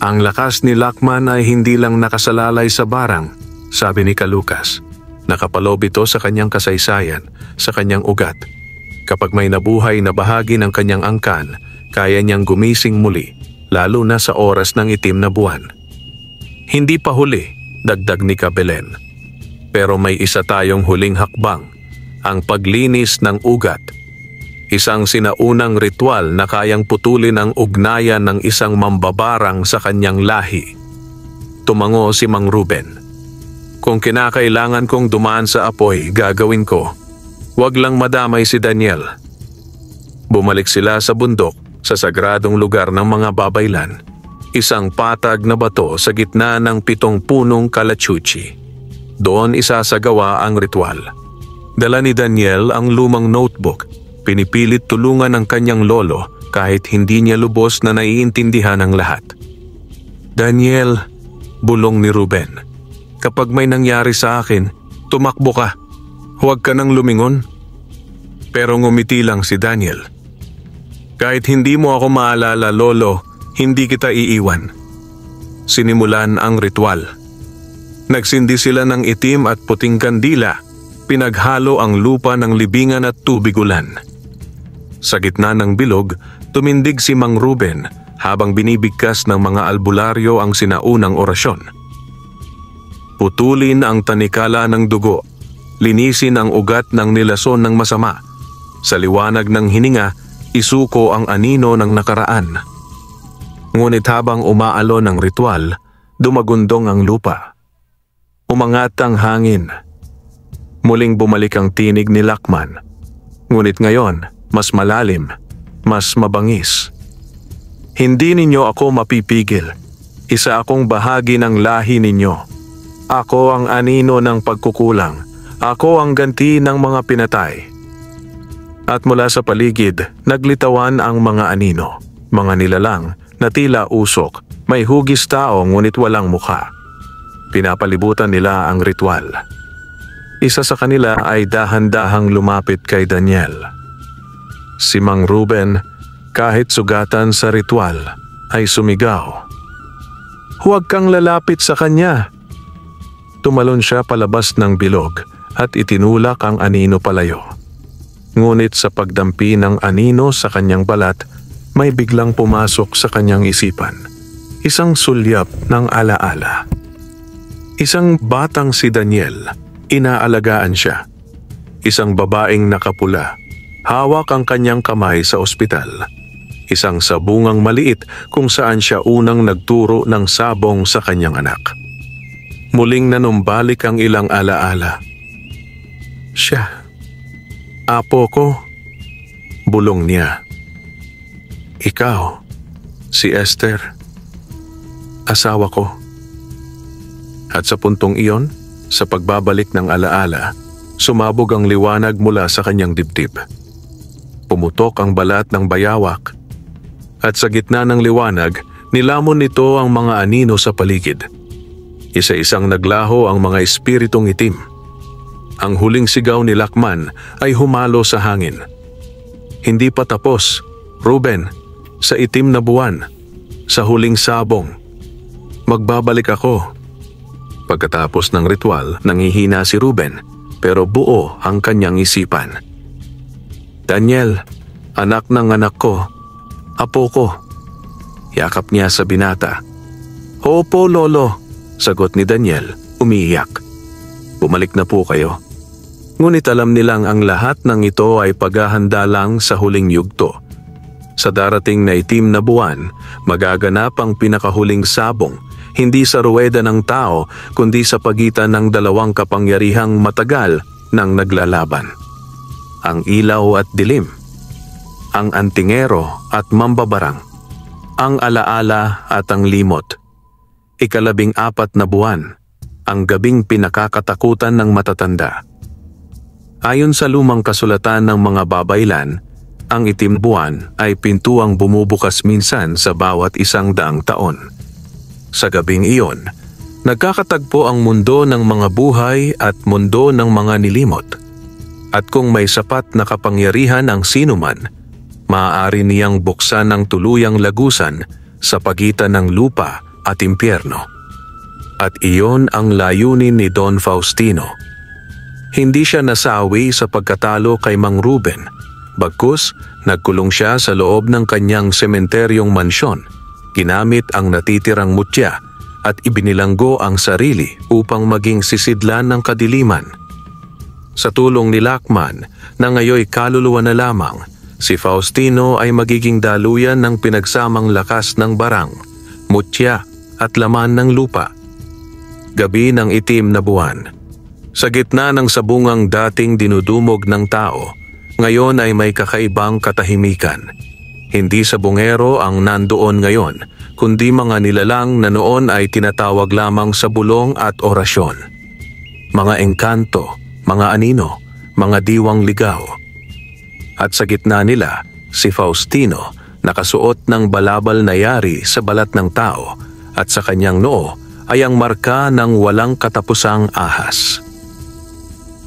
Speaker 1: Ang lakas ni Lachman ay hindi lang nakasalalay sa barang, sabi ni Lucas. Nakapalob ito sa kanyang kasaysayan, sa kanyang ugat. Kapag may nabuhay na bahagi ng kanyang angkan, kaya niyang gumising muli, lalo na sa oras ng itim na buwan. Hindi pa huli, dagdag ni Cabelen. Pero may isa tayong huling hakbang, ang paglinis ng ugat. Isang sinaunang ritual na kayang putulin ang ugnayan ng isang mambabarang sa kanyang lahi. Tumango si Mang Ruben. Kung kinakailangan kong dumaan sa apoy, gagawin ko. Huwag lang madamay si Daniel. Bumalik sila sa bundok sa sagradong lugar ng mga babaylan. Isang patag na bato sa gitna ng 7 punong kalachuchi. Doon isasagawa ang ritual. Dala ni Daniel ang lumang notebook. Pinipilit tulungan ng kanyang lolo kahit hindi niya lubos na naiintindihan ang lahat. Daniel, bulong ni Ruben. Kapag may nangyari sa akin, tumakbo ka. Huwag ka nang lumingon. Pero ngumiti lang si Daniel. Kahit hindi mo ako maalala, lolo, hindi kita iiwan. Sinimulan ang ritual. Nagsindi sila ng itim at puting kandila. Pinaghalo ang lupa ng libingan at tubig ulan. Sa gitna ng bilog, tumindig si Mang Ruben habang binibigkas ng mga albularyo ang sinaunang orasyon. Putulin ang tanikala ng dugo. Linisin ang ugat ng nilason ng masama. Sa liwanag ng hininga, isuko ang anino ng nakaraan. Ngunit habang umaalon ang ritual, dumagundong ang lupa. Umangat ang hangin. Muling bumalik ang tinig ni Lakman. Ngunit ngayon, mas malalim, mas mabangis. Hindi ninyo ako mapipigil. Isa akong bahagi ng lahi ninyo. Ako ang anino ng pagkukulang. Ako ang ganti ng mga pinatay. At mula sa paligid, naglitawan ang mga anino, mga nilalang na tila usok, may hugis tao ngunit walang mukha. Pinapalibutan nila ang ritual. Isa sa kanila ay dahan-dahang lumapit kay Daniel. Si Mang Ruben, kahit sugatan sa ritual, ay sumigaw. Huwag kang lalapit sa kanya. Tumalon siya palabas ng bilog at itinulak ang anino palayo. Ngunit sa pagdampi ng anino sa kanyang balat, may biglang pumasok sa kanyang isipan. Isang sulyap ng alaala. Isang batang si Daniel, inaalagaan siya. Isang babaeng nakapula, hawak ang kanyang kamay sa ospital. Isang sabungang maliit kung saan siya unang nagturo ng sabong sa kanyang anak. Muling nanumbalik ang ilang alaala. Siya. Apo ko, bulong niya. Ikaw, si Esther, asawa ko. At sa puntong iyon, sa pagbabalik ng alaala, sumabog ang liwanag mula sa kanyang dibdib. Pumutok ang balat ng bayawak, at sa gitna ng liwanag, nilamon nito ang mga anino sa paligid. Isa-isang naglaho ang mga espiritong itim. Ang huling sigaw ni Lakman ay humalo sa hangin. Hindi pa tapos, Ruben, sa itim na buwan, sa huling sabong. Magbabalik ako. Pagkatapos ng ritual, nangihina si Ruben, pero buo ang kanyang isipan. Daniel, anak ng anak ko, apo ko. Yakap niya sa binata. Opo, lolo, sagot ni Daniel, umiiyak. Bumalik na po kayo. Ngunit alam nilang ang lahat ng ito ay paghahanda lang sa huling yugto. Sa darating na itim na buwan, magaganap ang pinakahuling sabong, hindi sa ruweda ng tao, kundi sa pagitan ng dalawang kapangyarihang matagal nang naglalaban. Ang ilaw at dilim, ang antingero at mambabarang, ang alaala at ang limot. 14 na buwan, ang gabing pinakakatakutan ng matatanda. Ayon sa lumang kasulatan ng mga babaylan, ang itim buwan ay pintuang bumubukas minsan sa bawat 100 taon. Sa gabing iyon, nagkakatagpo ang mundo ng mga buhay at mundo ng mga nilimot. At kung may sapat na kapangyarihan ang sinuman, maaari niyang buksan ang tuluyang lagusan sa pagitan ng lupa at impyerno. At iyon ang layunin ni Don Faustino. Hindi siya nasawi sa pagkatalo kay Mang Ruben, bagkus nagkulong siya sa loob ng kanyang sementeryong mansyon, ginamit ang natitirang mutya at ibinilanggo ang sarili upang maging sisidlan ng kadiliman. Sa tulong ni Lakman, na ngayoy kaluluwa na lamang, si Faustino ay magiging daluyan ng pinagsamang lakas ng barang, mutya at laman ng lupa. Gabi ng itim na buwan. Sa gitna ng sabungang dating dinudumog ng tao, ngayon ay may kakaibang katahimikan. Hindi sabungero ang nandoon ngayon, kundi mga nilalang na noon ay tinatawag lamang sa bulong at orasyon. Mga engkanto, mga anino, mga diwang ligaw. At sa gitna nila, si Faustino, nakasuot ng balabal na yari sa balat ng tao at sa kanyang noo ay ang marka ng walang katapusang ahas.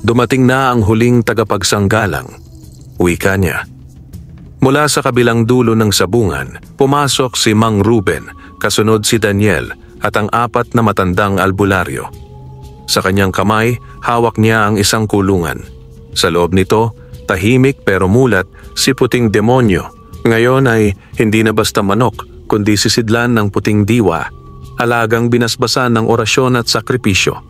Speaker 1: Dumating na ang huling tagapagsanggalang, wika niya. Mula sa kabilang dulo ng sabungan, pumasok si Mang Ruben, kasunod si Daniel at ang 4 na matandang albularyo. Sa kanyang kamay, hawak niya ang isang kulungan. Sa loob nito, tahimik pero mulat si puting demonyo. Ngayon ay hindi na basta manok, kundi sisidlan ng puting diwa, alagang binasbasan ng orasyon at sakripisyo.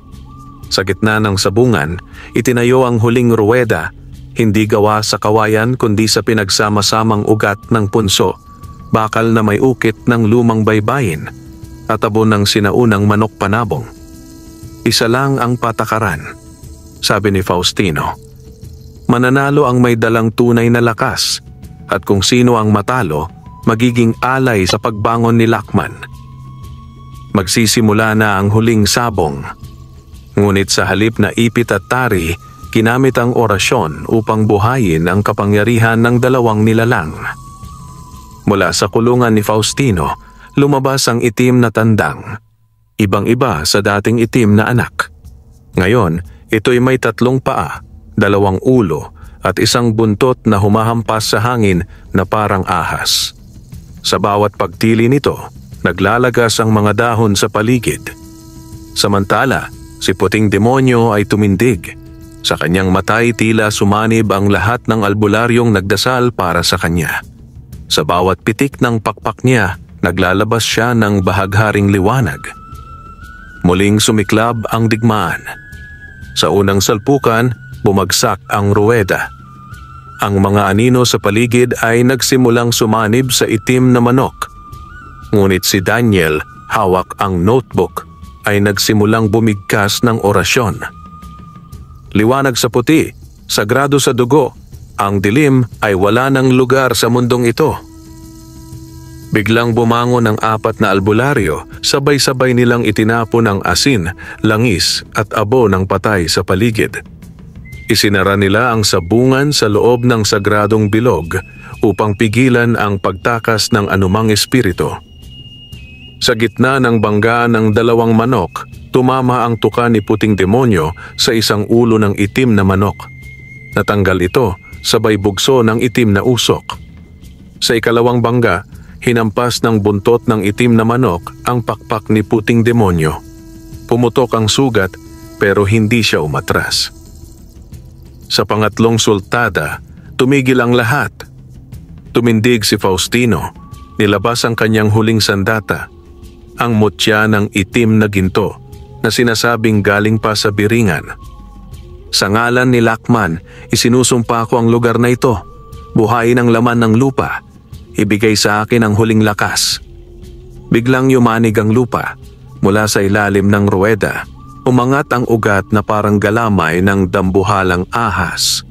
Speaker 1: Sa gitna ng sabungan, itinayo ang huling ruweda, hindi gawa sa kawayan kundi sa pinagsama-samang ugat ng punso, bakal na may ukit ng lumang baybayin, at abo ng sinaunang manok panabong. Isa lang ang patakaran, sabi ni Faustino. Mananalo ang may dalang tunay na lakas, at kung sino ang matalo, magiging alay sa pagbangon ni Lachman. Magsisimula na ang huling sabong. Ngunit sa halip na ipit at tari, kinamit ang orasyon upang buhayin ang kapangyarihan ng dalawang nilalang. Mula sa kulungan ni Faustino, lumabas ang itim na tandang. Ibang-iba sa dating itim na anak. Ngayon, ito'y may 3 paa, 2 ulo, at isang buntot na humahampas sa hangin na parang ahas. Sa bawat pagtili nito, naglalagas ang mga dahon sa paligid. Samantala, si puting demonyo ay tumindig. Sa kanyang matay tila sumanib ang lahat ng albularyong nagdasal para sa kanya. Sa bawat pitik ng pakpak niya, naglalabas siya ng bahagharing liwanag. Muling sumiklab ang digmaan. Sa unang salpukan, bumagsak ang ruweda. Ang mga anino sa paligid ay nagsimulang sumanib sa itim na manok. Ngunit si Daniel, hawak ang notebook, ay nagsimulang bumigkas ng orasyon. Liwanag sa puti, sagrado sa dugo, ang dilim ay wala ng lugar sa mundong ito. Biglang bumangon ang 4 na albularyo, sabay-sabay nilang itinapon ang asin, langis at abo ng patay sa paligid. Isinara nila ang sabungan sa loob ng sagradong bilog upang pigilan ang pagtakas ng anumang espiritu. Sa gitna ng banggaan ng 2 manok, tumama ang tuka ni puting demonyo sa isang ulo ng itim na manok. Natanggal ito sabay bugso ng itim na usok. Sa ikalawang bangga, hinampas ng buntot ng itim na manok ang pakpak ni puting demonyo. Pumutok ang sugat pero hindi siya umatras. Sa pangatlong sultada, tumigil ang lahat. Tumindig si Faustino, nilabas ang kanyang huling sandata, ang mutya ng itim na ginto na sinasabing galing pa sa Biringan. Sa ngalan ni Lachman, isinusumpa ko ang lugar na ito, buhayin ang laman ng lupa, ibigay sa akin ang huling lakas. Biglang yumanig ang lupa, mula sa ilalim ng ruweda, umangat ang ugat na parang galamay ng dambuhalang ahas.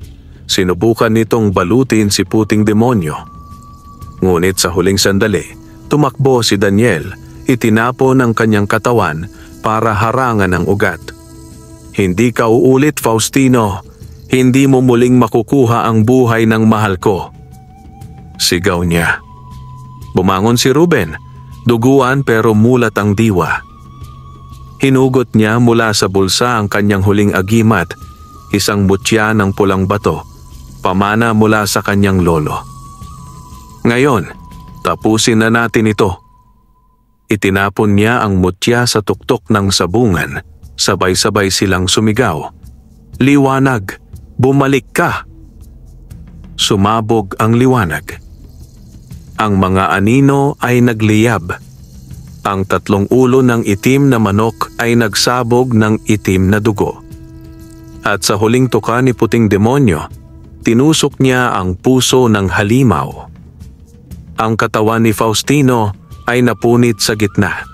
Speaker 1: Sinubukan nitong balutin si puting demonyo. Ngunit sa huling sandali, tumakbo si Daniel, itinapon ang kanyang katawan para harangan ang ugat. Hindi ka uulit, Faustino. Hindi mo muling makukuha ang buhay ng mahal ko. Sigaw niya. Bumangon si Ruben, duguan pero mulat ang diwa. Hinugot niya mula sa bulsa ang kanyang huling agimat, isang mutya ng pulang bato, pamana mula sa kanyang lolo. Ngayon, tapusin na natin ito. Itinapon niya ang mutya sa tuktok ng sabungan, sabay-sabay silang sumigaw. Liwanag, bumalik ka! Sumabog ang liwanag. Ang mga anino ay nagliyab. Ang 3 ulo ng itim na manok ay nagsabog ng itim na dugo. At sa huling tuka ni puting demonyo, tinusok niya ang puso ng halimaw. Ang katawan ni Faustino ay napunit sa gitna.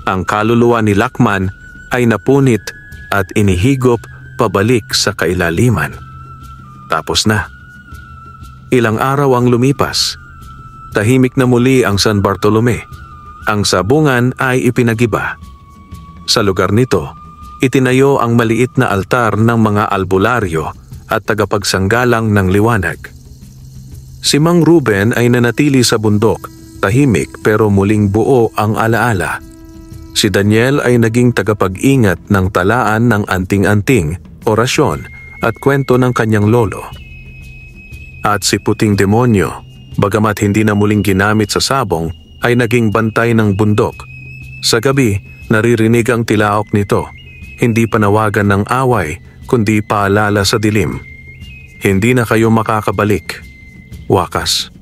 Speaker 1: Ang kaluluwa ni Lachman ay napunit at inihigop pabalik sa kailaliman. Tapos na. Ilang araw ang lumipas. Tahimik na muli ang San Bartolome. Ang sabungan ay ipinagiba. Sa lugar nito, itinayo ang maliit na altar ng mga albularyo at tagapagsanggalang ng liwanag. Si Mang Ruben ay nanatili sa bundok, tahimik pero muling buo ang alaala. Si Daniel ay naging tagapag-ingat ng talaan ng anting-anting, orasyon at kwento ng kanyang lolo. At si Puting Demonyo, bagamat hindi na muling ginamit sa sabong, ay naging bantay ng bundok. Sa gabi, naririnig ang tilaok nito, hindi panawagan ng away, kundi paalala sa dilim. Hindi na kayo makakabalik. Wakas.